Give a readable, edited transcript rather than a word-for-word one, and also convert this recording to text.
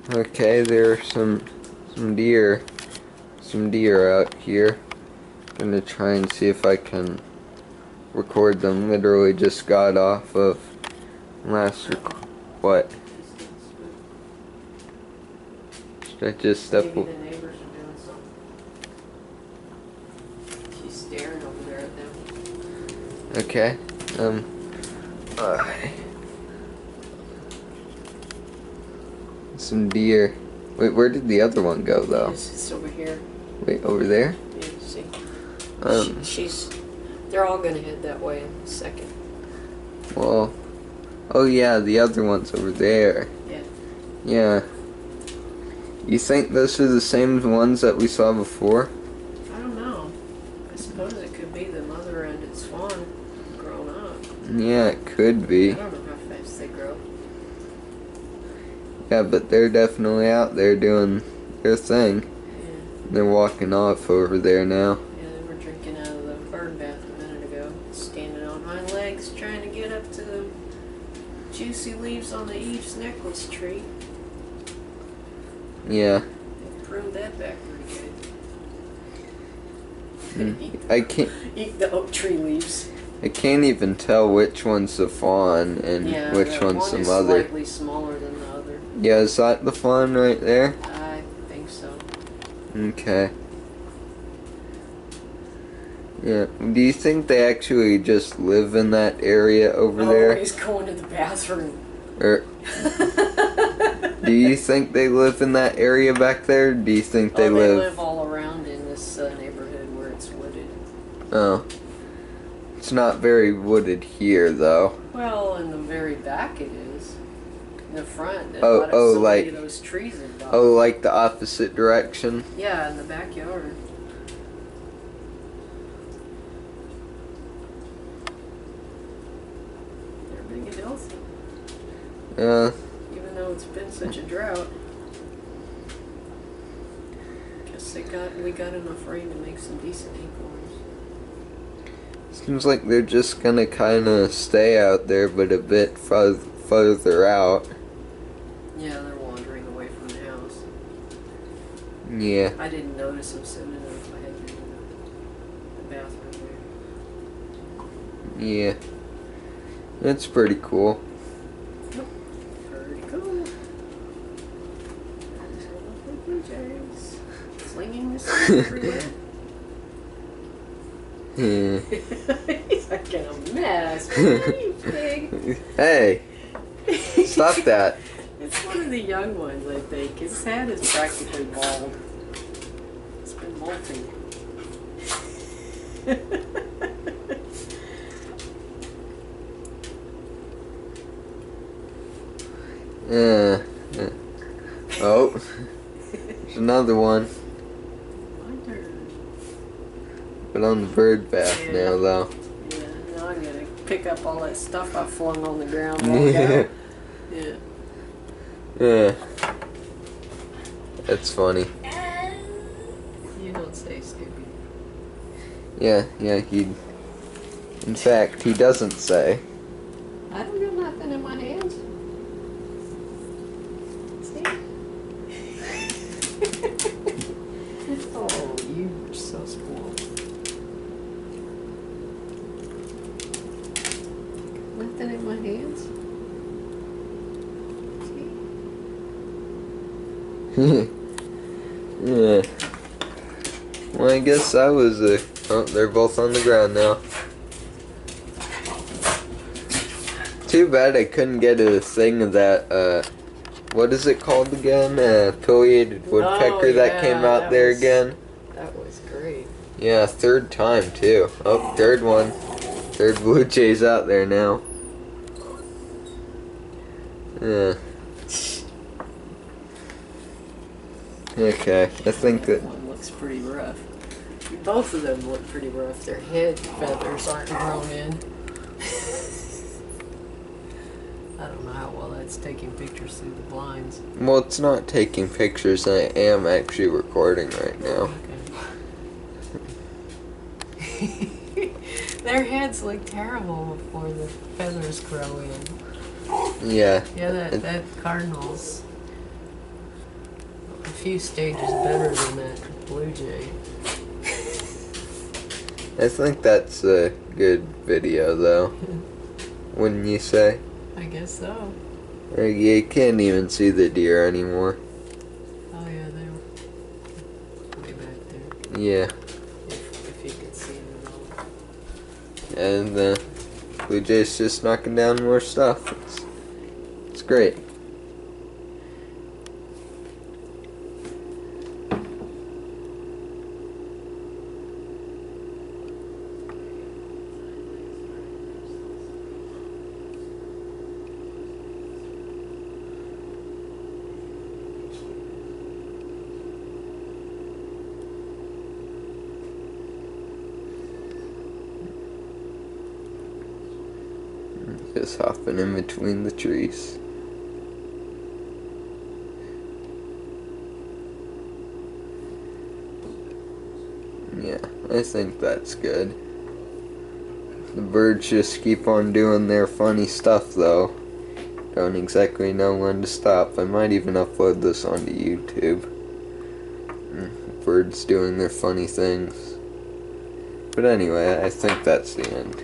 Okay, there are some deer out here. Gonna try and see if I can record them. Literally just got off of what? Should I just step? Maybe the neighbors are doing something. She's staring over there at them. Okay. Some deer. Wait, where did the other one go though? It's over here. Wait, over there? Yeah, see. They're all gonna head that way in a second. Well, oh yeah, the other one's over there. Yeah. Yeah. You think those are the same ones that we saw before? I don't know. I suppose it could be the mother and its fawn grown up. Yeah, it could be. I don't know how fast they grow. Yeah, but they're definitely out there doing their thing. Yeah. They're walking off over there now. Yeah, they were drinking out of the bird bath a minute ago. Standing on hind legs, trying to get up to the juicy leaves on the Eve's necklace tree. Yeah. They pruned that back pretty good. I can't. Eat the oak tree leaves. I can't even tell which one's the fawn and which one's the mother. One is slightly smaller than the other. Yeah, is that the fawn right there? I think so. Okay. Yeah. Do you think they actually just live in that area over there? He's going to the bathroom. Or do you think they live in that area back there? Or do you think they live? They live all around in this neighborhood where it's wooded. Oh. It's not very wooded here, though. Well, in the very back it is. In the front, like those trees are gone. Oh, like the opposite direction? Yeah, in the backyard. They're big and healthy. Yeah. Even though it's been such a drought. Guess we got enough rain to make some decent acorns. Seems like they're just gonna kinda stay out there, but a bit further out. Yeah, they're wandering away from the house. Yeah. I didn't notice them soon enough. I had been in the bathroom there. Yeah. That's pretty cool. Pretty cool. There's all the blue jays flinging this everywhere. Yeah. He's like in a mess. You pig. Hey! Stop that. It's one of the young ones, I think. His head is practically bald. It's been molting. Oh. There's another one. But on the bird bath now, though. Yeah, now I'm gonna pick up all that stuff I flung on the ground. Yeah. Yeah. Yeah. That's funny. You don't say, Snoopy. Yeah, in fact, he doesn't say. I don't got nothing in my hands. See? Oh, you are so spoiled. Nothing in my hands? Yeah. Well, I guess I was oh, they're both on the ground now. Too bad I couldn't get a thing of that, what is it called again? Pileated woodpecker that came out there again. That was great. Yeah, third time too. Oh, third one. Third blue jay's out there now. Yeah. Okay, I think that one looks pretty rough. Both of them look pretty rough. Their head feathers aren't grown in. I don't know how well that's taking pictures through the blinds. well, it's not taking pictures. I am actually recording right now. Okay. Their heads look terrible before the feathers grow in. Yeah. Yeah, that cardinal's few stages better than that blue jay. I think that's a good video, though. Wouldn't you say? I guess so. You can't even see the deer anymore. Oh yeah, they were way back there. Yeah. If you could see them at all. And the blue jay's just knocking down more stuff. It's great. Just hopping in between the trees. Yeah, I think that's good. The birds just keep on doing their funny stuff, though. Don't exactly know when to stop. I might even upload this onto YouTube. Birds doing their funny things. But anyway, I think that's the end.